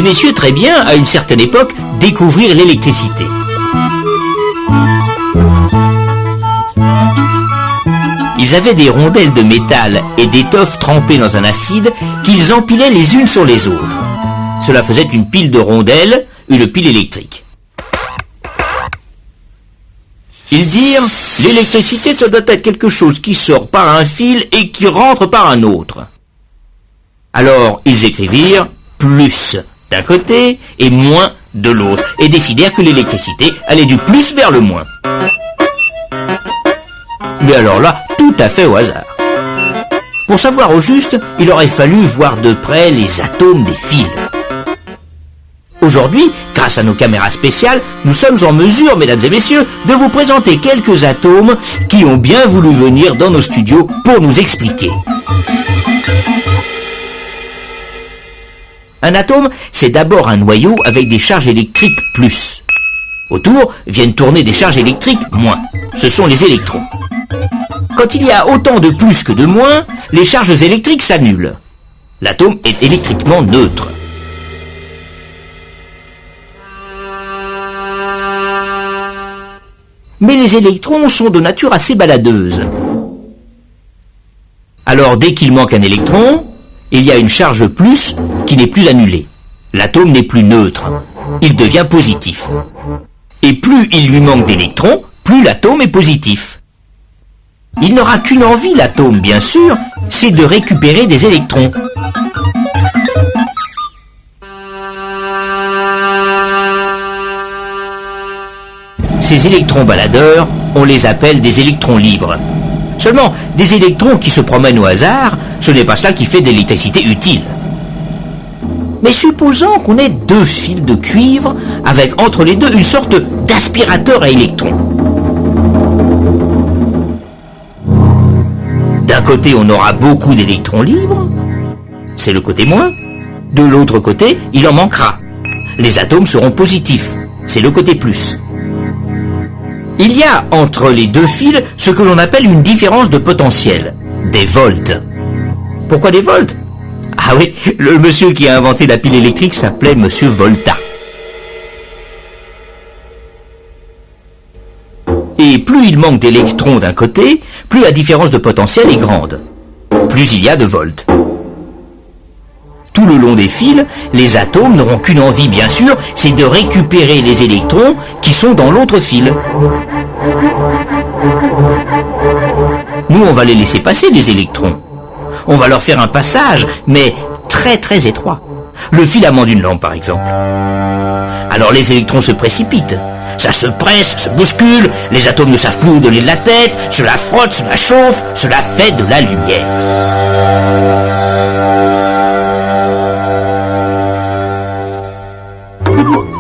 messieurs très bien, à une certaine époque, découvrir l'électricité. Ils avaient des rondelles de métal et d'étoffe trempées dans un acide qu'ils empilaient les unes sur les autres. Cela faisait une pile de rondelles, une pile électrique. Ils dirent, l'électricité, ça doit être quelque chose qui sort par un fil et qui rentre par un autre. Alors, ils écrivirent plus d'un côté et moins de l'autre, et décidèrent que l'électricité allait du plus vers le moins. Mais alors là, tout à fait au hasard. Pour savoir au juste, il aurait fallu voir de près les atomes des fils. Aujourd'hui, grâce à nos caméras spéciales, nous sommes en mesure, mesdames et messieurs, de vous présenter quelques atomes qui ont bien voulu venir dans nos studios pour nous expliquer. Un atome, c'est d'abord un noyau avec des charges électriques plus. Autour viennent tourner des charges électriques moins. Ce sont les électrons. Quand il y a autant de plus que de moins, les charges électriques s'annulent. L'atome est électriquement neutre. Mais les électrons sont de nature assez baladeuse. Alors dès qu'il manque un électron, il y a une charge plus qui n'est plus annulée. L'atome n'est plus neutre. Il devient positif. Et plus il lui manque d'électrons, plus l'atome est positif. Il n'aura qu'une envie, l'atome, bien sûr, c'est de récupérer des électrons. Ces électrons baladeurs, on les appelle des électrons libres. Seulement, des électrons qui se promènent au hasard, ce n'est pas cela qui fait de l'électricité utile. Mais supposons qu'on ait deux fils de cuivre avec entre les deux une sorte d'aspirateur à électrons. D'un côté, on aura beaucoup d'électrons libres, c'est le côté moins. De l'autre côté, il en manquera. Les atomes seront positifs, c'est le côté plus. Il y a entre les deux fils ce que l'on appelle une différence de potentiel, des volts. Pourquoi des volts? Ah oui, le monsieur qui a inventé la pile électrique s'appelait monsieur Volta. Et plus il manque d'électrons d'un côté, plus la différence de potentiel est grande. Plus il y a de volts. Tout le long des fils, les atomes n'auront qu'une envie, bien sûr, c'est de récupérer les électrons qui sont dans l'autre fil. Nous, on va les laisser passer, les électrons. On va leur faire un passage, mais très très étroit. Le filament d'une lampe, par exemple. Alors les électrons se précipitent. Ça se presse, ça se bouscule, les atomes ne savent plus où donner de la tête, cela frotte, cela chauffe, cela fait de la lumière.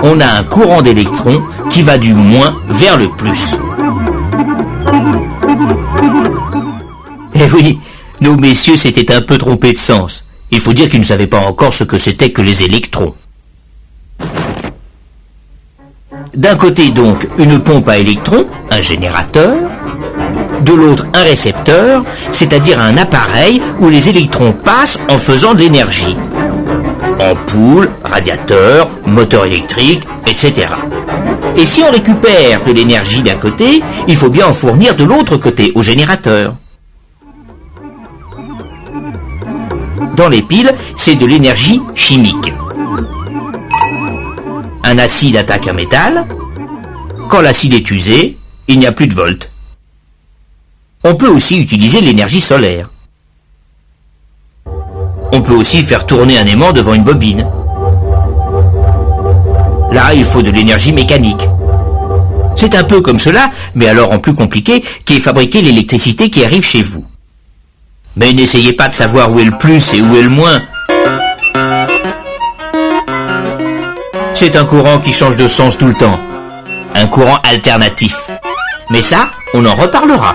On a un courant d'électrons qui va du moins vers le plus. Eh oui, nos messieurs s'étaient un peu trompés de sens. Il faut dire qu'ils ne savaient pas encore ce que c'était que les électrons. D'un côté donc une pompe à électrons, un générateur, de l'autre un récepteur, c'est-à-dire un appareil où les électrons passent en faisant de l'énergie. Ampoule, radiateur, moteur électrique, etc. Et si on récupère de l'énergie d'un côté, il faut bien en fournir de l'autre côté, au générateur. Dans les piles, c'est de l'énergie chimique. Un acide attaque un métal. Quand l'acide est usé, il n'y a plus de volts. On peut aussi utiliser l'énergie solaire. On peut aussi faire tourner un aimant devant une bobine. Là, il faut de l'énergie mécanique. C'est un peu comme cela, mais alors en plus compliqué, qui est fabriquer l'électricité qui arrive chez vous. Mais n'essayez pas de savoir où est le plus et où est le moins. C'est un courant qui change de sens tout le temps. Un courant alternatif. Mais ça, on en reparlera.